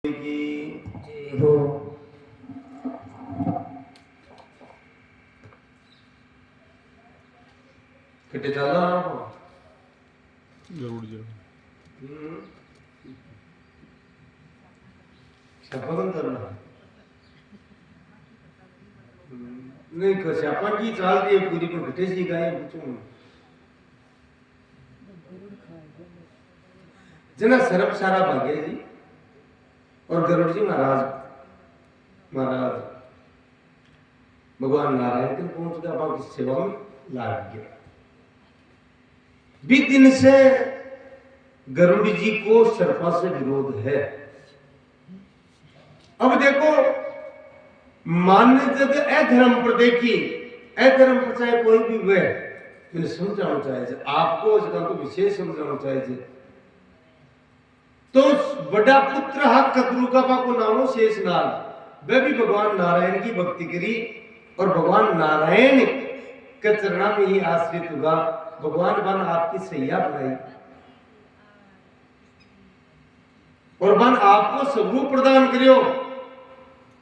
की जय हो। किटे चला जरूर जरूर सफल करना नहीं कर सपा की चाल रही है पूरी पर घटे सी गाय पूछूं जना सरब सारा भाग्य जी और गरुड़ जी महाराज भगवान नारायण के पहुंच गया बाकी सेवा में लाग गया। बीस दिन से गरुड़ जी को सर्पा से विरोध है। अब देखो मान्य जग अधर्म पर देखिए अधर्म पर चाहे कोई भी वह मैंने समझाना चाहिए आपको इसका तो विशेष समझाना चाहिए। तो बड़ा पुत्र हा कद्रुका को नामो शेषनाग वह भी भगवान नारायण की भक्ति करी और भगवान नारायण के चरणा में ही आश्रित हुआ। भगवान बन आपकी सैया बनाई और बन आपको स्वरूप प्रदान करियो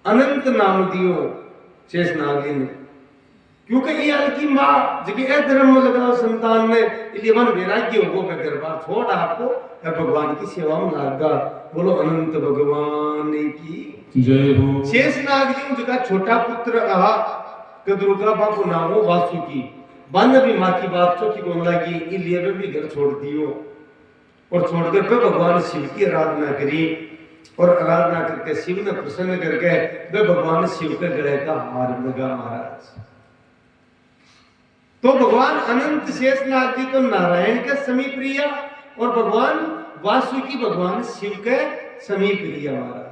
अनंत नाम दियो शेषनाग ने क्योंकि ये की मां जगह धर्म में लगाओ संतान ने इसलिए मन वैराग्य हो गो दरबार छोड़ आपको भगवान की सेवा में लागा। बोलो अनंत भगवान की जय हो। शेषनाग जी जगह छोटा पुत्र रहा कद्रुका बापू नामो वासुकी बन भी माँ की बात चौथी को लगी इसलिए वे भी घर छोड़ दियो और छोड़कर फिर भगवान शिव की आराधना करी और आराधना करके शिव ने प्रसन्न करके वे भगवान शिव के गले का हार लगा महाराज। तो भगवान अनंत शेषनाग जी तो नारायण के समीप प्रिय और भगवान वासुकी भगवान शिव के समीप प्रिय महाराज।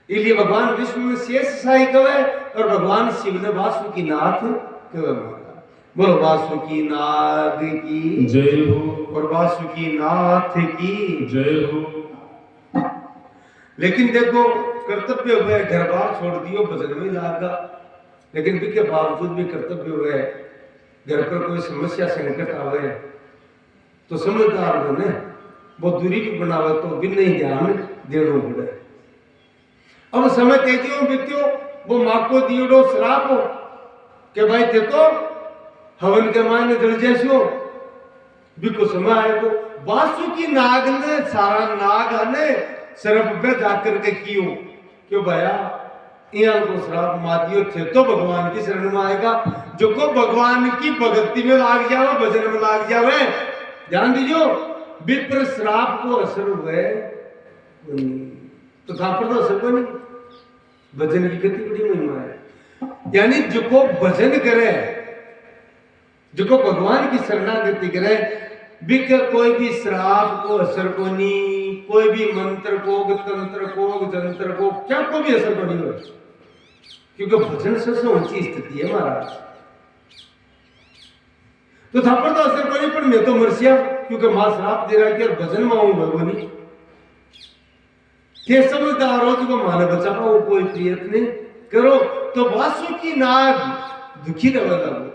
इसलिए भगवान विष्णु ने शेष साई कहे और भगवान शिव ने वासुकी नाथ कहे महाराज। बोलो वासुकी नाग की जय हो और वासुकी नाथ की जय हो। लेकिन देखो कर्तव्य हुए घर बार छोड़ दियो भजन में लागा लेकिन के बावजूद भी कर्तव्य हुए घर पर कोई समस्या संकट आवे तो समझदार बने वो दूरी भी बनावे तो भी नहीं ध्यान देना पड़े। अब समय तेजियों बीत्यो वो माँ को दियो श्राप हो कि भाई थे तो हवन के मायने जल जैसो बिको समय आएगो। वासुकी नाग ने सारा नाग ने सर्प पे जाकर के कियो क्यों भया यहाँ को श्राप मादियो थे तो भगवान की शरण में आएगा जो को भगवान की भक्ति में लाग जाओ भजन में लाग जावे ध्यान दीजियो विप्र श्राप को असर हुए तो था पर तो असर को नहीं भजन की कितनी बड़ी महिमा है। यानी जो को भजन करे जो को भगवान की शरणागति करे बिक कोई भी श्राप को असर को नहीं कोई भी मंत्र को तंत्र को जंत्र को क्या को भी असर को नहीं हो क्योंकि भजन सबसे ऊंची स्थिति है महाराज। तो था पर तो असर को नहीं पर मैं तो मरसिया क्योंकि मां श्राप दे रहा कि भजन में आऊंगा वो नहीं के समझदार हो जो माने बचा पाओ कोई प्रयत्न करो तो वासुकी नाग दुखी रह लगो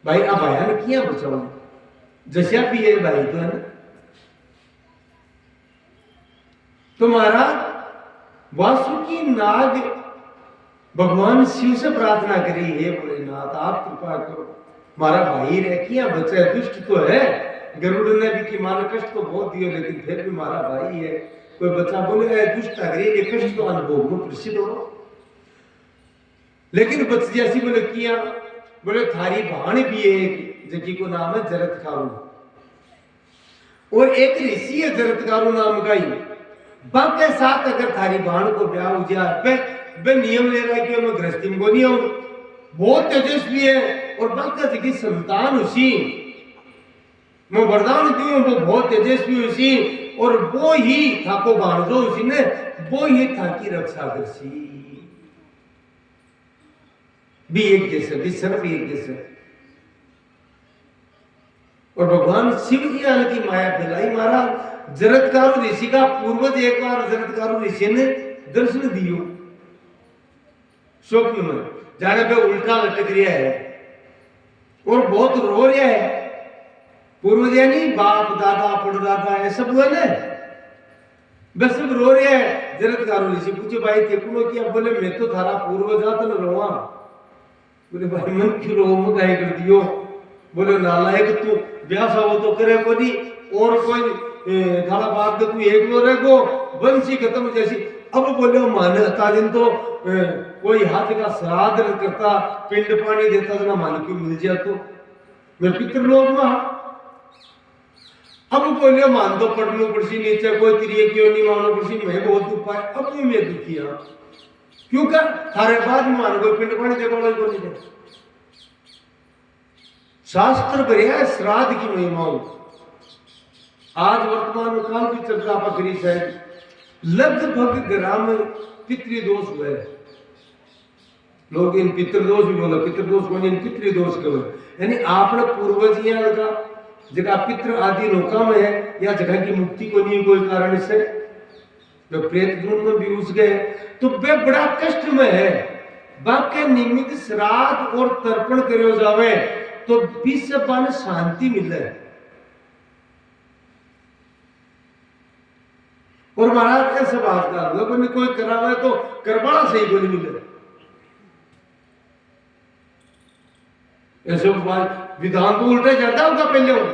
भाई अब आया ने किया बचाओ जैसा भी है भाई तो है ना। तो महाराज वासुकी नाग भगवान शिव से प्रार्थना करी हे भोलेनाथ आप कृपा करो हमारा भाई रह किया बचा दुष्ट तो है गरुड़ ने भी कि मानो कष्ट तो बहुत दियो लेकिन फिर भी हमारा भाई है कोई बच्चा बोले दुष्ट अग्रे कष्ट तो अनुभव में प्रसिद्ध हो लेकिन बच जैसी बोले किया बोले थारी भाण भी एक जकी को नाम है जरतकारु और एक ऋषि है जरतकारु नाम का ही बग के साथ अगर थारी भाण को ब्याह हो जाए वे नियम ले रहा है कि मैं गृहस्थी में नहीं हूं बहुत तेजस्वी है और बग का जगी संतान उसी मैं वरदान दूं वो बहुत तेजस्वी उसी और वो ही थाको भाणजो उसी ने वो ही था की रक्षा करसी भी एक जैसे भी सर्व एक जैसे और भगवान शिव की की माया फैलाई महाराज। जरतकारु ऋषि का पूर्वज एक बार जरतकारु ऋषि ने दर्शन दियो स्वप्न में जाने पे उल्टा लटक रहा है और बहुत रो रहा है पूर्वज यानी बाप दादा परदादा ये सब हुए ना बस सब रो रहे हैं। जरदगारों ऋषि पूछे भाई तेकुनो किया? बोले मैं तो थारा पूर्वज था न रोवा। बोले भाई मन की रो मु काहे कर दियो? बोले नालायक तू ब्याह सा वो तो करे को नहीं और कोई थारा बाप के तू एक लो रे को वंशी खत्म जैसी। अब बोले माने था दिन तो कोई हाथ का श्राद्ध करता पिंड पानी देता तो ना मान क्यों मिल जाए तो मैं पितृलोक में। अब बोले मान तो पढ़ लो पड़सी नीचे कोई तिरिये क्यों नहीं मानो पड़सी मैं बहुत दुख पाए। अब मैं दुखी हाँ क्यों कर थारे बाद में मान कोई पिंड पानी देखो को नहीं दे। शास्त्र बढ़िया श्राद्ध की महिमाओं। आज वर्तमान में काल की चर्चा आप करी है। लगभग ग्राम में पितृदोष हुए। लोग इन पितृदोष भी बोला पितृदोष को इन पितृदोष कहे यानी आपने पूर्वज यहाँ का जगह पितृ आदि नौका में है या जगह की मुक्ति को नहीं कोई कारण से वे प्रेत गुण में भी घुस गए तो वे बड़ा कष्ट में है। बाकी निमित्त श्राद्ध और तर्पण करो जावे तो विश्व बन शांति मिले। और महाराज ऐसे बात कर लो कोई करावे तो करवाना सही को नहीं मिले। ऐसे विधान तो उल्टा जाता होगा पहले हो।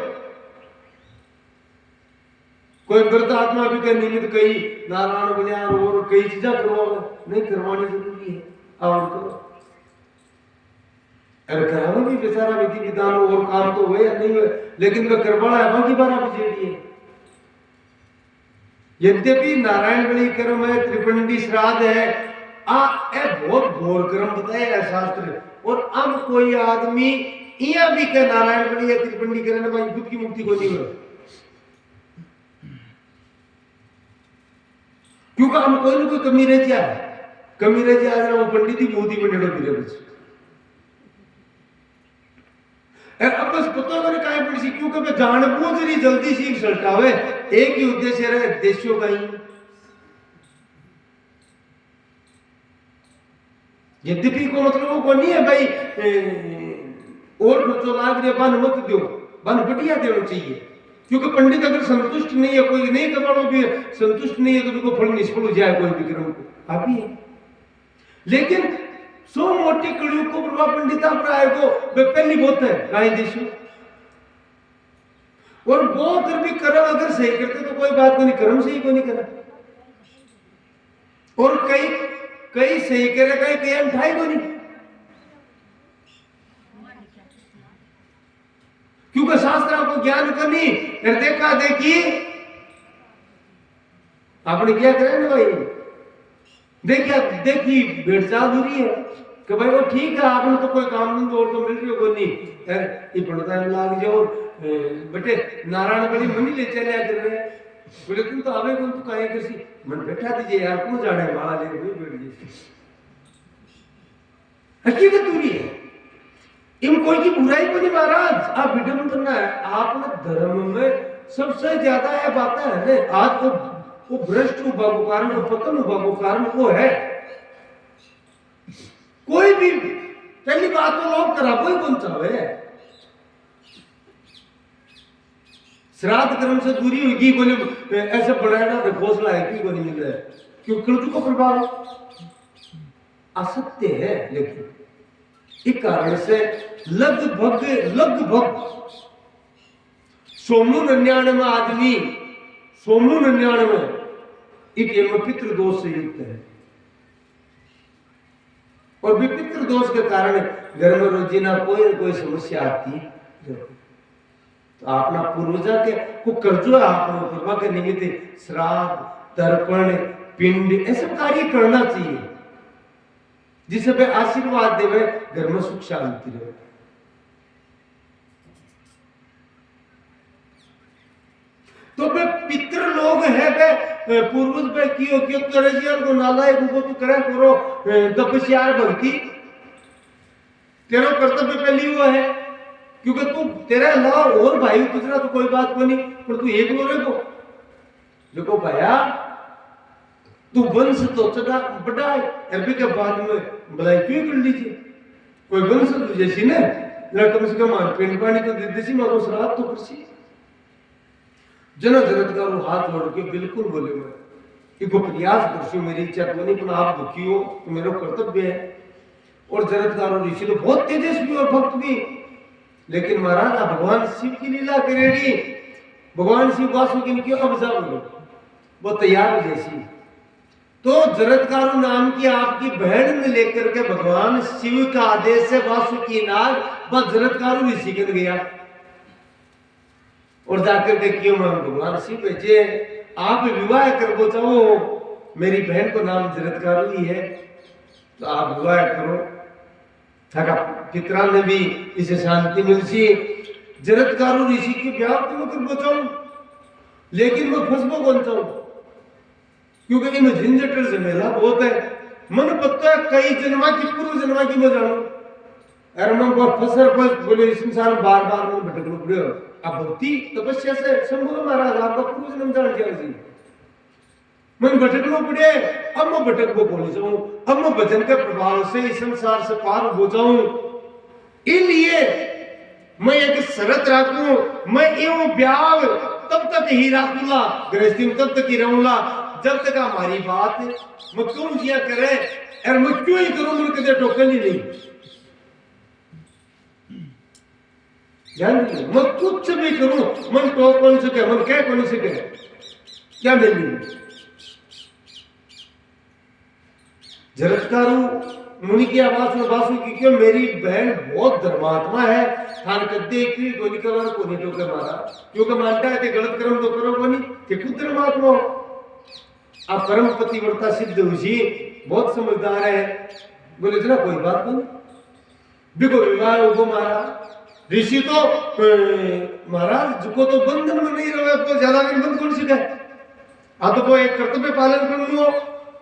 कोई वृद्ध आत्मा भी कहीं निमित्त कई नारायण बनिया और कई चीजें करवाओ नहीं करवानी जरूरी है और करो। अरे करावे भी बेचारा विधि विधान और काम तो हुए नहीं हुए लेकिन वह करवाना है बाकी बार आप जेडी है। यद्यपि नारायण बलि कर्म है त्रिपिंडी श्राद्ध है बहुत घोर कर्म बताया है शास्त्र। और अब कोई आदमी यह भी कह नारायण बलि है त्रिपिंडी करने में खुद की मुक्ति को नहीं हुआ क्योंकि हम कोई ना कोई कमी रह जाए कमी रह जाए वो पंडित ही मोदी में डेढ़ो फिरे बस। अब बस पता मैंने कहा पड़ी सी क्योंकि मैं जानबूझ रही जल्दी सी सल्टावे एक ही उद्देश्य रहे देशों का ही। यद्यपि को मतलब वो नहीं है भाई और खर्चो लाग रहे बन मत दो बन बढ़िया देना चाहिए क्योंकि पंडित अगर संतुष्ट नहीं है कोई नहीं करवाओ भी संतुष्ट नहीं है तो उनको फल निष्फल हो जाए कोई भी कर्म को आप ही है। लेकिन सो मोटी कड़ियों को प्रभा पंडिता प्राय को वे पहली बहुत है गाय देश में। और वो अगर भी कर्म अगर सही करते तो कोई बात को नहीं कर्म सही को नहीं करा। और कई कई सही करे कई अंठाई को नहीं क्योंकि शास्त्र को ज्ञान को नहीं देखा देखी आपने क्या करे ना भाई देखिए देखी भेड़चाल हो रही है कि भाई वो ठीक है आपने तो कोई काम नहीं और तो मिल रही हो नहीं ये पढ़ता लाग जाओ बेटे नारायण बलि मनी ले चले कर रहे बोले तुम तो आवे कौन तो काहे किसी मन बैठा दीजिए यार क्यों जाने माला ले कोई बैठ जाइए। हकीकत पूरी है इन कोई की बुराई को नहीं महाराज आप विडम्बना करना है आपने धर्म में सबसे ज्यादा है बातें है आज वो भ्रष्ट हुआ को कारण वो पतन हुआ को कारण वो है। कोई भी पहली बात तो लोग करा कोई कौन चाहे श्राद्ध कर्म से दूरी होगी बोले ऐसे बढ़ाना घोषणा है क्यों नहीं मिल रहा है क्यों कृतु को प्रभाव असत्य है। लेकिन इस कारण से लगभग लगभग 199 आदमी 199 एक पितृ दोष से युक्त है और विपित्र दोष के कारण घर में रोजीना कोई समस्या आती है तो अपना पूर्वजा के को कर्जो आपने कृपा के निमित्त श्राद्ध तर्पण पिंड ऐसे कार्य करना चाहिए जिसे वे आशीर्वाद देवे घर में सुख शांति रहे। तो वे पितृ लोग है वे पूर्वज पे कियो क्यों करे जी को नालायक को तो करे करो तपस्या भक्ति तेरा कर्तव्य पहली हुआ है क्योंकि तू तेरा अलावा और भाई दूसरा तो कोई बात को नहीं पर तू एक लोग को देखो भैया तू वंश तो चढ़ा बड़ा अरबी के बाद में भलाई क्यों कर लीजिए कोई वंश तो जैसी ना कम से कम पिंड पानी तो देसी माँ को श्राद्ध तो कृषि जना जगत का वो हाथ जोड़ के बिल्कुल बोले मैं इको प्रयास करशु मेरी इच्छा तो नहीं, पर आप दुखी हो तो मेरा कर्तव्य है। और जरत्कारो ऋषि तो बहुत तेजस्वी और भक्त भी, लेकिन महाराज भगवान शिव की लीला करेगी, भगवान शिव वासुकी ने क्यों अब जा बोलो, वो तैयार हो जैसी। तो जरत्कारो नाम की आपकी बहन ने लेकर के भगवान शिव का आदेश से वासुकी नाग बस जरत्कारो ऋषि के गया और जाकर के क्यों भगवान शिव भेजे, आप विवाह कर बो चाहो, मेरी बहन को नाम जरत्कारो ही है, तो आप विवाह करो। थका पितरा ने भी इसे शांति मिलसी। जरत्कारो ऋषि के ब्याह तो मैं कर बचाऊं, लेकिन मैं फंसबो कौन चाहूं, क्योंकि इनमें झंझट झमेला बहुत है। मन पता है कई जन्मा की पूर्व जन्मा की मैं जानू, अरे मैं बहुत फसर फस बोले संसार में बार बार मैं भटकना पड़े। अब भक्ति तपस्या से संभव महाराज आपका पूर्व जन्म जान गया जी, मैं भटकना पड़े, अब मैं भटक को बोल जाऊं, अब मैं भजन के प्रभाव से इस संसार से पार हो जाऊं। इसलिए मैं एक शरत राखूं, मैं एवं ब्याह तब तक ही राखूंगा, गृहस्थी में तब तक ही रहूंगा जब तक हमारी बात मैं क्यों किया करे, और मैं क्यों ही करूं, मुझे कदे टोकन ही नहीं। जान लीजिए मैं कुछ भी करूं, मन टोक कौन सके, मन कह कौन सके, क्या मिली। जरत्कारो मुनि की आवाज में वासुकी क्यों, मेरी बहन बहुत धर्मात्मा है, थान कद्दे की गोली का वार को नहीं टोके मारा, क्योंकि मानता है कि गलत कर्म तो करो कोनी, कि खुद धर्मात्मा हो। आप परम पतिव्रता सिद्ध हुई, बहुत समझदार है, बोले जना कोई बात नहीं, बिको विवाह उगो मारा। ऋषि तो महाराज जुको तो बंधन में नहीं रहे, तो ज्यादा दिन बंद कौन सीखा, अब तो एक कर्तव्य पालन कर लो।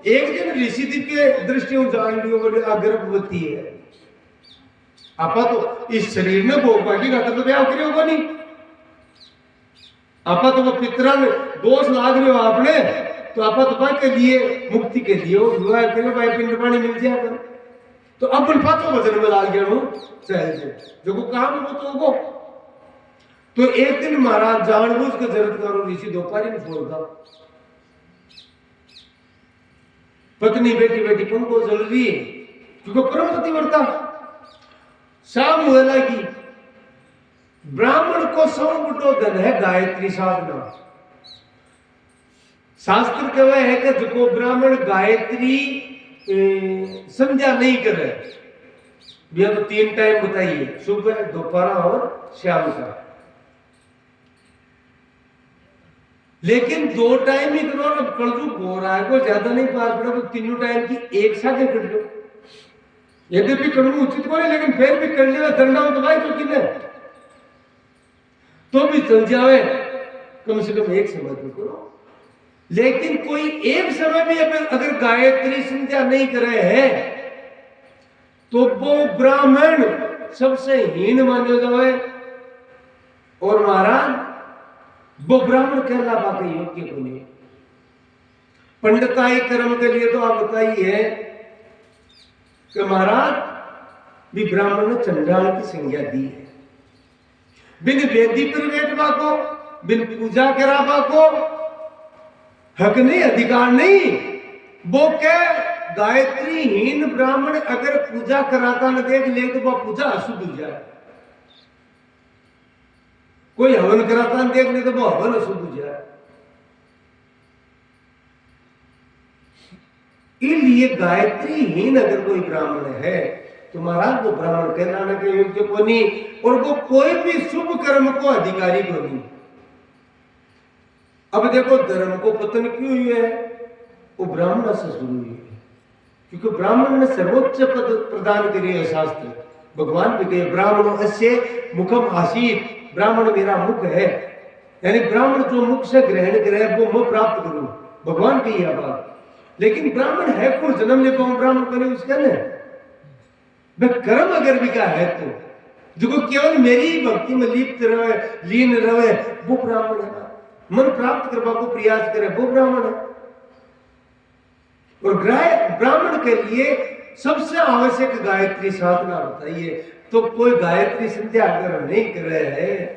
एक दिन ऋषि के दृष्टि जान लियो, बोले गर्भवती है, आपा तो इस शरीर में भोग बाकी का तो ब्याह करे होगा नहीं, आपा तो वो पितरा में दोष लाग रहे हो आपने, तो आपा तो के लिए मुक्ति के लिए विवाह करे, भाई पिंड पानी मिल जाएगा, तो अब तो वजन में लाग गया हूं जो को काम हो तो होगो। तो एक दिन महाराज जानबूझ के जरत्कारो ऋषि दोपहरी में छोड़ता, पत्नी बेटी बेटी उनको जल रही है, क्योंकि परम पतिव्रता। शाम हुए लगी, ब्राह्मण को सौंपटो धन है गायत्री साधना। शास्त्र कहवा है कि जो ब्राह्मण गायत्री संध्या नहीं करे, यह तो 3 टाइम बताइए, सुबह दोपहर और शाम का, लेकिन 2 टाइम ही करो, अब कलजुग हो रहा है, कोई ज्यादा नहीं पार पड़ा, तो 3 टाइम की एक साथ ही कर लो, यद्यपि करना उचित को नहीं, लेकिन फिर भी कर लेगा दंडा हो तो भाई तो किन्ने तो भी चल जाए, कम से कम एक समय तो करो। लेकिन कोई एक समय में अगर गायत्री संध्या नहीं कर रहे हैं तो वो ब्राह्मण सबसे हीन माने जाए, और महाराज वो ब्राह्मण कहला पाते योग्य को नहीं। पंडिताई कर्म के लिए तो आप बताइए कि महाराज भी ब्राह्मण ने चंडाल की संज्ञा दी है, बिन वेदी पर बैठवा को, बिन पूजा करावा को हक नहीं, अधिकार नहीं। वो क्या गायत्री हीन ब्राह्मण अगर पूजा कराता न देख ले तो वह पूजा अशुद्ध हो जाए, कोई हवन कराता न देख ले तो वह हवन अशुद्ध हो जाए। इसलिए गायत्री हीन अगर कोई ब्राह्मण है तो महाराज वो ब्राह्मण कहलाने के योग्य को नहीं, और वो कोई भी शुभ कर्म को अधिकारी को नहीं। अब देखो धर्म को पतन क्यों हुआ है, वो ब्राह्मण से शुरू हुई है, क्योंकि ब्राह्मण ने सर्वोच्च पद प्रदान करे है। शास्त्र भगवान भी कहे ब्राह्मणों अस्य मुखम आसीत, ब्राह्मण मेरा मुख है, यानी ब्राह्मण जो मुख से ग्रहण करे वो मैं प्राप्त करूं, भगवान की यह बात। लेकिन ब्राह्मण है कौन, जन्म ले पाऊं ब्राह्मण करे उसका न कर्म अगर भी का है तो जो केवल मेरी भक्ति में लिप्त रहे, लीन रहे, वो ब्राह्मण है। मन प्राप्त करवा को प्रयास करे वो ब्राह्मण है। और ब्राह्मण के लिए सबसे आवश्यक गायत्री साधना बताइए, तो कोई गायत्री संध्या अगर नहीं कर रहे हैं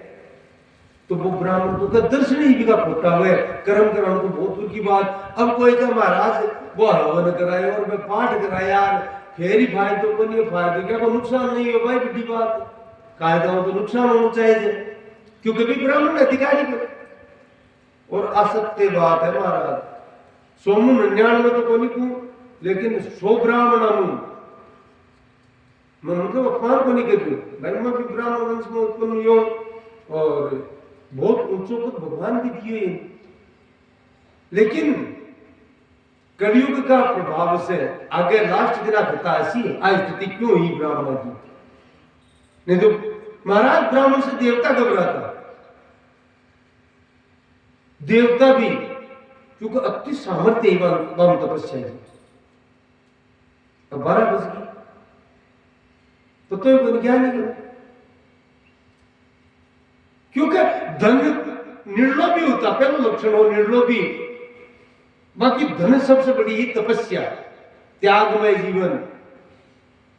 तो वो ब्राह्मण को दर्शन ही बिका खोटा हुआ है, कर्म कराने को बहुत दूर की बात। अब कोई का महाराज वो हवन कराए और मैं पाठ कराया यार, फिर ही फायदे को नहीं, फायदे क्या को नुकसान नहीं हो भाई, बड़ी बात कायदा हो तो नुकसान होना चाहिए, क्योंकि भी ब्राह्मण अधिकारी को। और असत्य बात है महाराज, 199 तो कोई नहीं, लेकिन 100 ब्राह्मण मैं मतलब अपमान को नहीं करती भाई, मैं भी ब्राह्मण वंश में उत्पन्न हुई हूं और बहुत ऊंचों को भगवान भी दिए, लेकिन कलयुग का प्रभाव से आगे लास्ट दिन घटा ऐसी आज स्थिति क्यों हुई ब्राह्मण की। नहीं तो महाराज ब्राह्मण से देवता घबराता, देवता भी, क्योंकि अति सामर्थ्य वाम तपस्या है। अब 12 बज गई तो क्या नहीं कर, क्योंकि धन निर्लोभी होता, पहला लक्षण हो निर्लोभी। बाकी धन सबसे बड़ी तपस्या, त्यागमय जीवन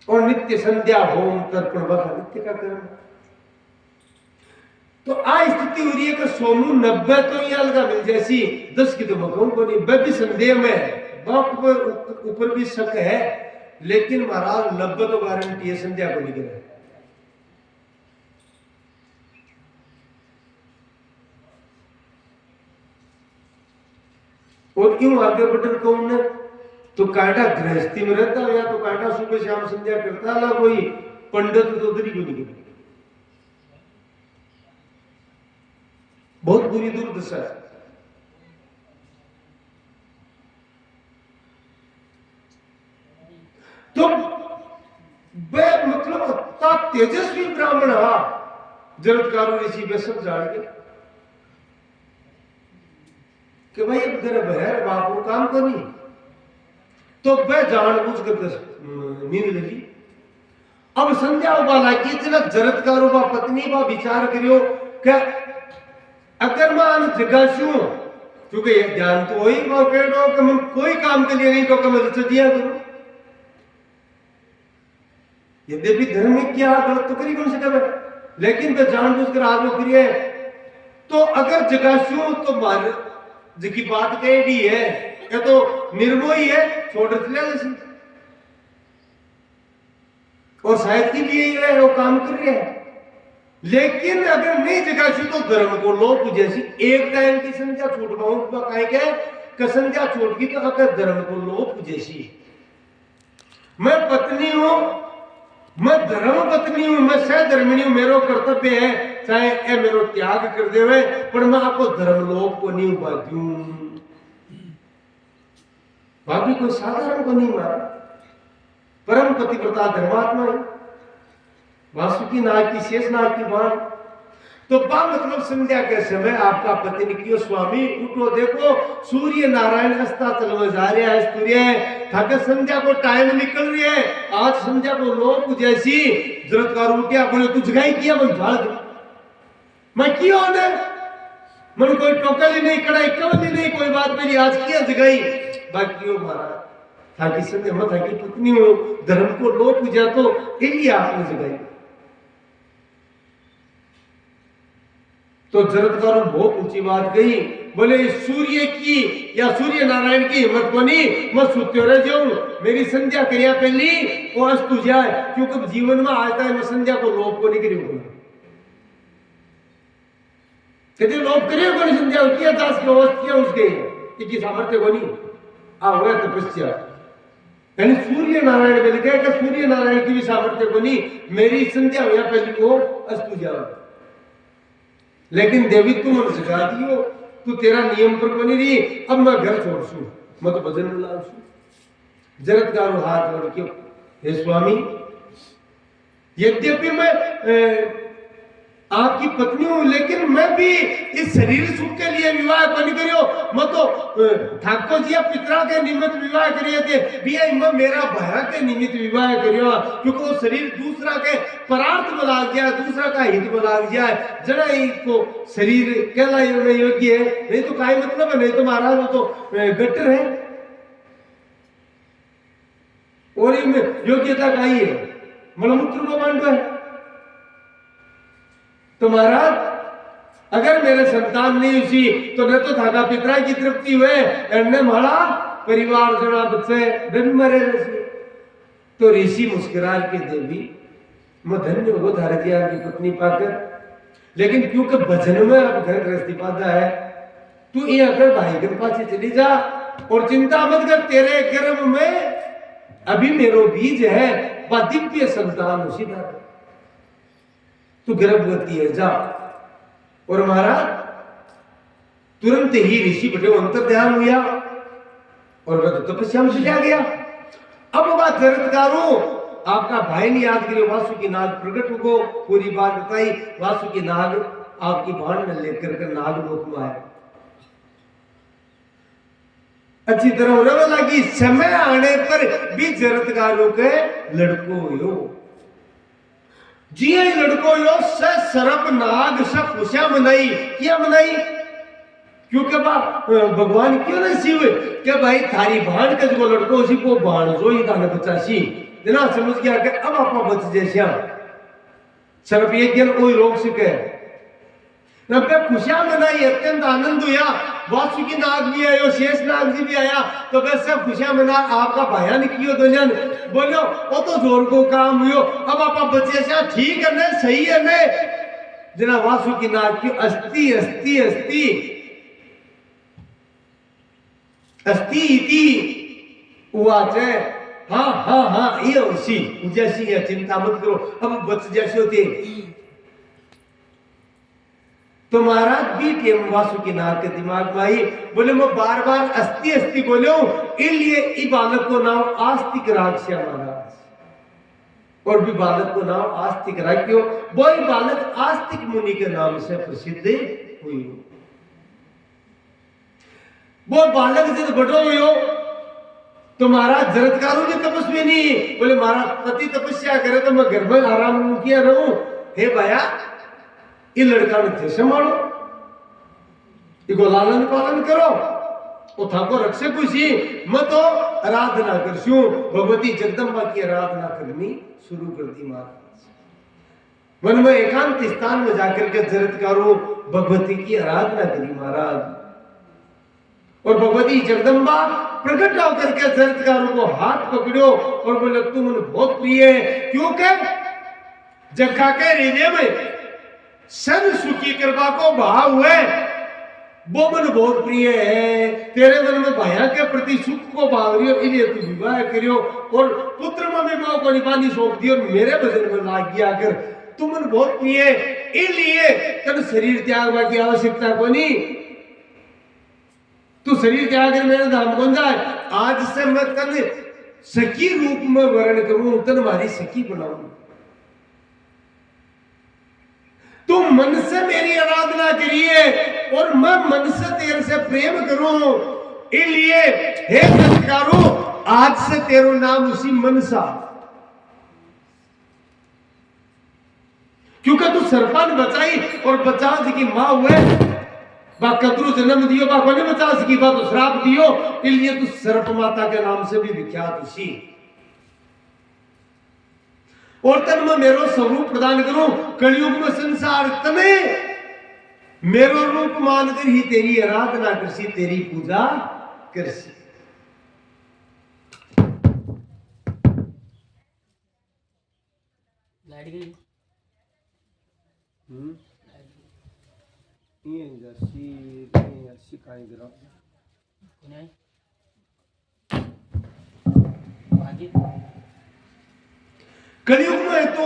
और नित्य संध्या होम तर्पण वह नित्य का कर्म। तो आ स्थिति हो रही है कि 190 तो ये अलगा मिल जैसी 10 की तो मकान को नहीं, वह भी संदेह में बाप ऊपर भी शक है, लेकिन महाराज 90 तो गारंटी है संध्या को निकले। और यूं आगे बढ़कर कौन है तो कांटा गृहस्थी में रहता है, या तो कांटा सुबह शाम संध्या करता है, कोई पंडित तो उधर ही को निकले। बहुत बुरी दुर्दशा है। तो वह मतलब इतना तेजस्वी ब्राह्मण जरत्कारु ऋषि वे सब जान के कि भाई अब गर्भ है बाप को काम करनी, तो वह जानबूझ कर नींद ले ली। अब संध्या वाला की इतना जरत्कारु बा पत्नी बा विचार करियो कि अगर मैं जगाशू, क्योंकि ये ध्यान तो वही पेड़ो कि मैं कोई काम के लिए नहीं तो कि मैं दिया करूं, यद्यपि धर्म में क्या गलत तो करी कौन से कर, लेकिन वे जानबूझकर आगे फिर तो अगर जगाशू तो मान जिकी बात कह दी है ये तो निर्मोही है, छोड़ चले जैसे, और शायद के लिए है वो काम कर रहे हैं। लेकिन अगर नहीं जगाशू तो धर्म को लोप जैसी एक टाइम की संध्या छूट पाऊंगा कह के संध्या छूट की तो अगर धर्म को लोप जैसी। मैं पत्नी हूं, मैं धर्म पत्नी हूं, मैं सहधर्मिणी हूं, मेरो कर्तव्य है चाहे ए मेरो त्याग कर देवे, पर मैं आपको धर्म लोप को नहीं बाध्यू। भाभी कोई साधारण को नहीं मारा, परम पतिव्रता धर्मात्मा है, वासुकी नाग की शेष नाग की बाण। तो बा मतलब संध्या के समय आपका पति ने कियो स्वामी उठो देखो सूर्य नारायण अस्ताचल में जा रहा है, सूर्य थाके संध्या को टाइम निकल रही है, आज संध्या को लोग जैसी जरत्कार उठिया बोले तू जगाई किया मन झाड़ दे, मैं किया ने मन कोई टोकली नहीं कड़ाई कवली नहीं कोई बात मेरी आज किया जगाई। बाकी महाराज थाकी संध्या में थाकी पत्नी हो धर्म को लोग पूजा तो यही आपने जगाई। तो जरत्कारु बहुत ऊंची बात कही, बोले सूर्य की या सूर्य नारायण की हिम्मत बनी मैं सुत्यो रह जाऊं, मेरी संध्या क्रिया पहली वो अस्तु जाए, क्योंकि जीवन में आता है मैं संध्या को लोप को नहीं करी कहते लोप करियो को नहीं संध्या किया दास की अवस्था किया उसके इनकी सामर्थ्य को नहीं आ हुआ तपस्या, यानी सूर्य नारायण मिल गए कि सूर्य नारायण की भी सामर्थ्य को नहीं, मेरी संध्या हुआ पहली वो अस्तु जाओ। लेकिन देवी तू मन सिखा दियो, तू तेरा नियम पर बनी रही, अब मैं घर छोड़ सू, मैं तो भजन में लाऊ सू। जरत्कारु हाथ जोड़ के हे स्वामी, यद्यपि मैं आपकी पत्नी हूं, लेकिन मैं भी इस शरीर सुख के लिए विवाह को नहीं करियो, मैं तो ठाकुर जी पितरा के निमित्त विवाह करिए थे, मैं मेरा भया के निमित्त विवाह करियो, क्योंकि वो शरीर दूसरा के परार्थ में लाग जाए, दूसरा का हित में लाग जाए, जरा को शरीर कहलाने योग्य है, नहीं तो काय मतलब है, नहीं तो महाराज वो तो गट्टर है, और इनमें योग्यता का ही है, मलमूत्र को मांडो है। तो महाराज अगर मेरे संतान नहीं हुई तो न तो थाका पितरा की तृप्ति हुए न मारा परिवार जना बच्चे दिन मरे रहे। तो ऋषि मुस्कुरा के देवी मैं धन्य हो धारतिया की पत्नी पाकर, लेकिन क्योंकि भजन में अब घर गृहस्थी पाता है, तू ये अगर भाई के पास चली जा और चिंता मत कर, तेरे गर्भ में अभी मेरो बीज है, वह दिव्य संतान उसी तरह तू गर्भवती है जा। और महाराज तुरंत ही ऋषि बटे अंतर ध्यान हुआ और वह तो तपस्या में चला गया। अब बात चरित्रकारों आपका भाई ने याद करियो, वासुकी नाग प्रकट हो, पूरी बात बताई। वासुकी नाग आपकी बाण में लेकर के नागलोक में आए, अच्छी तरह होने लगी। समय आने पर भी चरित्रकारों के लड़को यो जी लड़को यो से सरप नाग से खुशियां मनाई। क्या मनाई? क्योंकि भगवान क्यों ना शिव के भाई थारी भाण के जो लड़को उसी को बाण जो ही दाने बचासी जना समझ गया कि अब आपा बच जैसा सर्प यज्ञ कोई रोक सके न पे खुशियां मनाई, अत्यंत आनंद हुआ। वासुकी नाग भी आयो, शेष नाग जी भी आया, तो वैसे खुशियां मना आपका भाया ने कियो दुनियन बोलो वो तो जोर को काम हुयो, अब आपा बचे से ठीक है ने सही है ने जना वासुकी नाग की अस्ति अस्ति अस्ति अस्ति इति उवाचे हाँ हाँ हाँ ये उसी जैसी है, चिंता मत करो अब बच जैसे होते। तो महाराज भी टेम वासुकी नाग के दिमाग में आई, बोले मैं बार बार अस्ति अस्ति बोलो इसलिए इस बालक को नाम आस्तिक राक्षस महाराज, और भी बालक को नाम आस्तिक राख्यो, वही बालक आस्तिक मुनि के नाम से प्रसिद्ध हुई। वो बालक जब बड़ो हुई तो महाराज जरत्कारों की तपस्वी नहीं, बोले महाराज पति तपस्या करे तो मैं घर में आराम किया रहूं। हे भैया ये लड़का ने थे संभालो, इसको लालन पालन करो, वो थाको रक्षक खुशी मैं तो आराधना करशू। भगवती जगदम्बा की आराधना करनी शुरू कर दी महाराज। मन में एकांत स्थान में जाकर के जरत्कारों भगवती की आराधना करी महाराज, और भगवती जगदम्बा प्रकट होकर के जरत्कारों को हाथ पकड़ो और बोले तुम मुझे बहुत प्रिय है, क्योंकि जखा के हृदय में सन सुखी कृपा को भाव हुए, वो मन बहुत प्रिय है। तेरे मन में भाया के प्रति सुख को भाव रही हो, इसलिए तू विवाह करियो और पुत्र में विवाह को निभानी सौंप दी और मेरे भजन में लाग गया कर, तू मन बहुत प्रिय है, इसलिए तेरे शरीर त्याग की आवश्यकता को नहीं, तू शरीर त्याग कर मेरे धाम कौन जाए। आज से मैं तन सखी रूप में वर्ण करूं, तन हमारी सखी बनाऊं, तू मन से मेरी आराधना करिए और मैं मन से तेरे से प्रेम करूं, इसलिए हे सत्कारो आज से तेरो नाम उसी मनसा, क्योंकि तू सरपन बचाई और बचाव जी की मां हुए, बा कतरू जन्म दियो बा कोने बचा सकी, बा तो श्राप दियो, इसलिए तू सर्प माता के नाम से भी विख्यात उसी। और तन में मेरो स्वरूप प्रदान करूं, कलयुग में संसार तने मेरो रूप मानकर ही तेरी आराधना करसी, तेरी पूजा करसी। लाइट गई ये जैसी काई करो कौन है आगे कलयुग में तो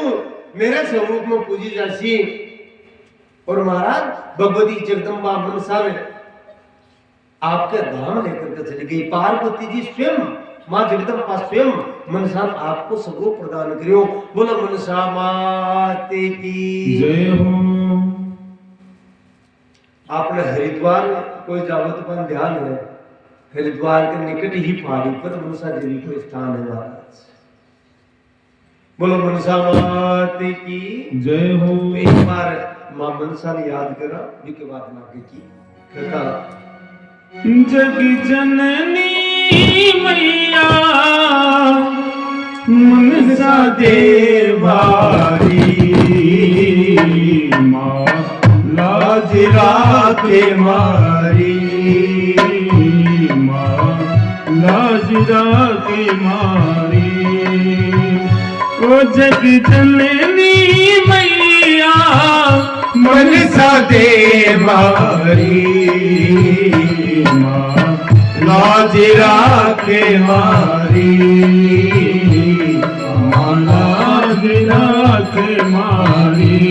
मेरे स्वरूप में पूजी जासी। और महाराज भगवती जगदम्बा मनसा में आपके धाम लेकर के चली गई। पार्वती जी स्वयं मां जगदम्बा स्वयं मनसा आपको स्वरूप प्रदान करियो। बोलो मनसा माते की जय हो। आपने हरिद्वार कोई जावत पर ध्यान है, हरिद्वार के निकट ही पहाड़ी पर मनसा देवी को स्थान है महाराज। बोलो मनसा माते की जय हो। एक बार मां मनसा ने याद करा, उसके बाद मां की कृपा। जग जननी मैया मनसा देवारी मां लाज लाज राखे मारी, माँ लाज राखे मारी। ओ जग जननी मैया मनसा दे मारी, माँ लाज राखे मारी, माँ लाज राखे मारी।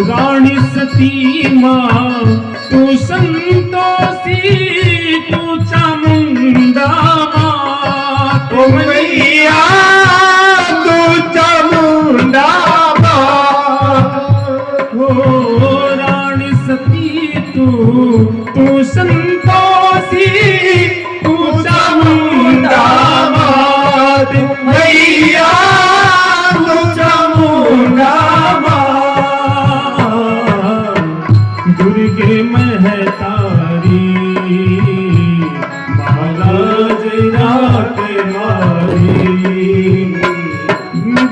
रानी सती माँ तू संतोषी, तू चामुंडा माँ। ओ मैया तू चामुंडा माँ, हो रानी सती तू संतोषी, तू चामुंडा माँ। मैया तू चामुंडा माँ, दुर्गे महतारी, महाराज राखे मारी।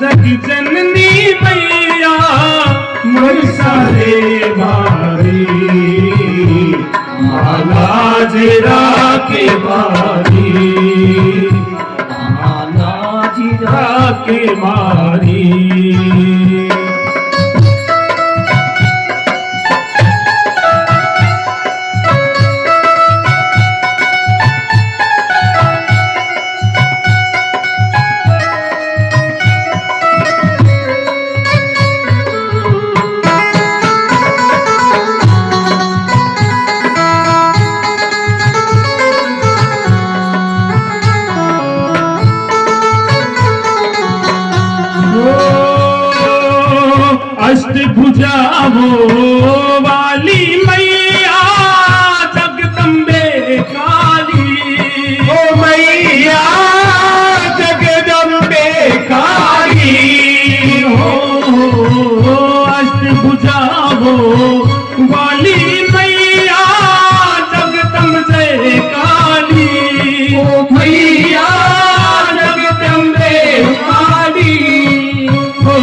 जग जननी मैया मनसा दे मारी, महाराज राखे मारी, महाराज राखे मारी। अष्टभुजा वो वाली मैया जगदम्बे काली। ओ मैया जगदम्बे काली, हो अष्टभुजा वो वाली मैया जगदम्बे काली। ओ मैया जगदम्बे काली, हो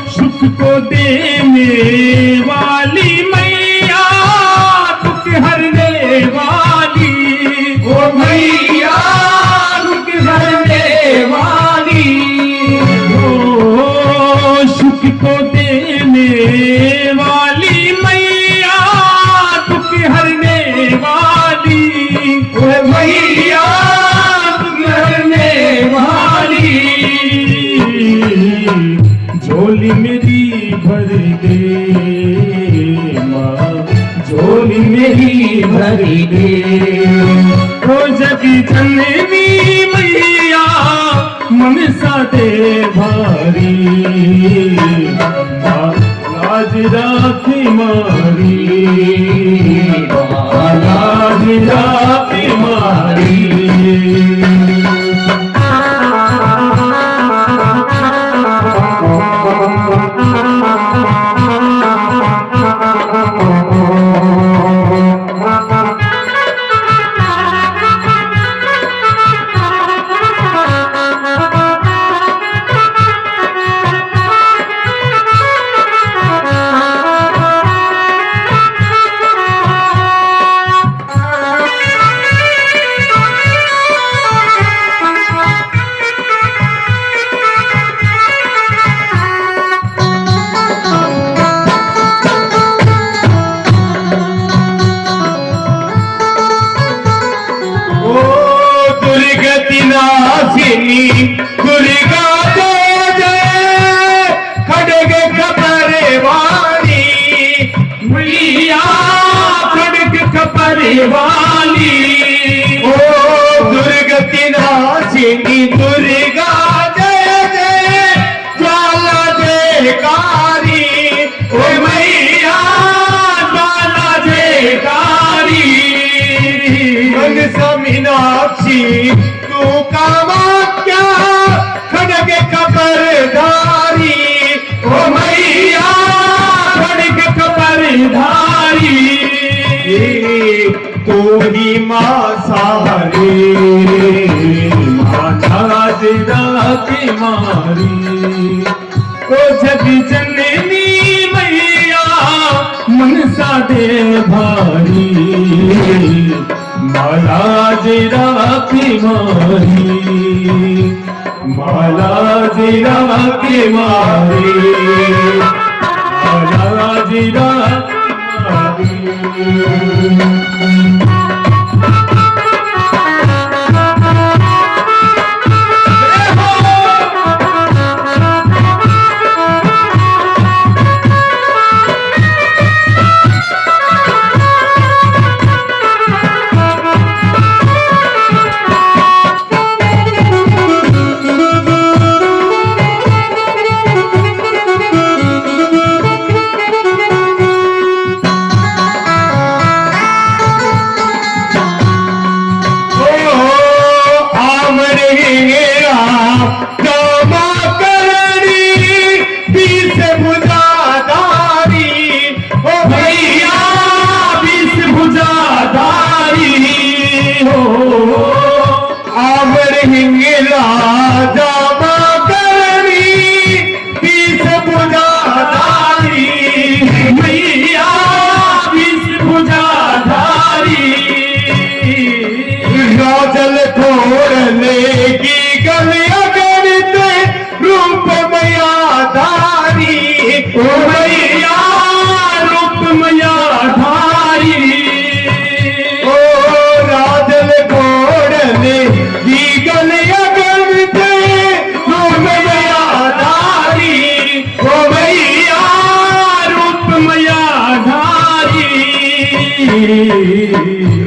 सुख को देने वाली मैया, दुख हरने वाली। ओ मैया दुख हरने वाली, ओ सुख को देने वाली मैया, दुख हरने वाली। ओ मैया दुख हरने वाली, झोली मेरी भर दे माँ, झोली मेरी भर दे। ओ जग जननी मैया मनसा दे भारी, माँ लाज राखे मारी, माँ लाज राखे मारी। दुर्गा जय जय खड़ग खबर वाली, मैया खड़ग खबर वाली। ओ दुर्गति नाशिनी दुर्गा जय जय मीनाक्षी तू कामाख्या खड़ग कबरधारी ओ मैया खड़ग कबरधारी तू ही माँ सारे माता जिदा की मारी ओ जग जननी मैया मनसा दे भारी माला जिरा की मारी माला जिरा की मारी माला जिरा की मारी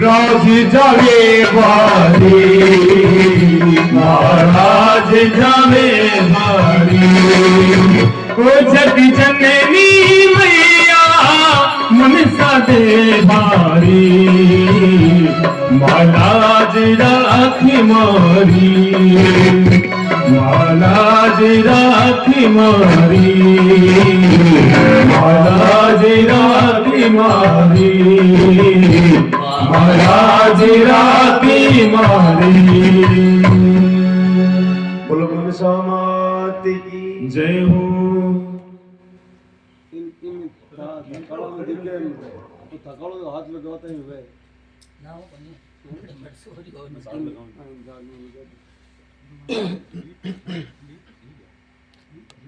राज जावे बारी महाराज जावे बारी ओ जग जननी मैया मनसा दे भारी माला जिरा की मारी माला जिरा की मारी माला जिरा की मारी महाराज राती मारी। बोलो मनसा मात की जय हो। हाथ लगाते हुए ना हो कोनी सॉरी हो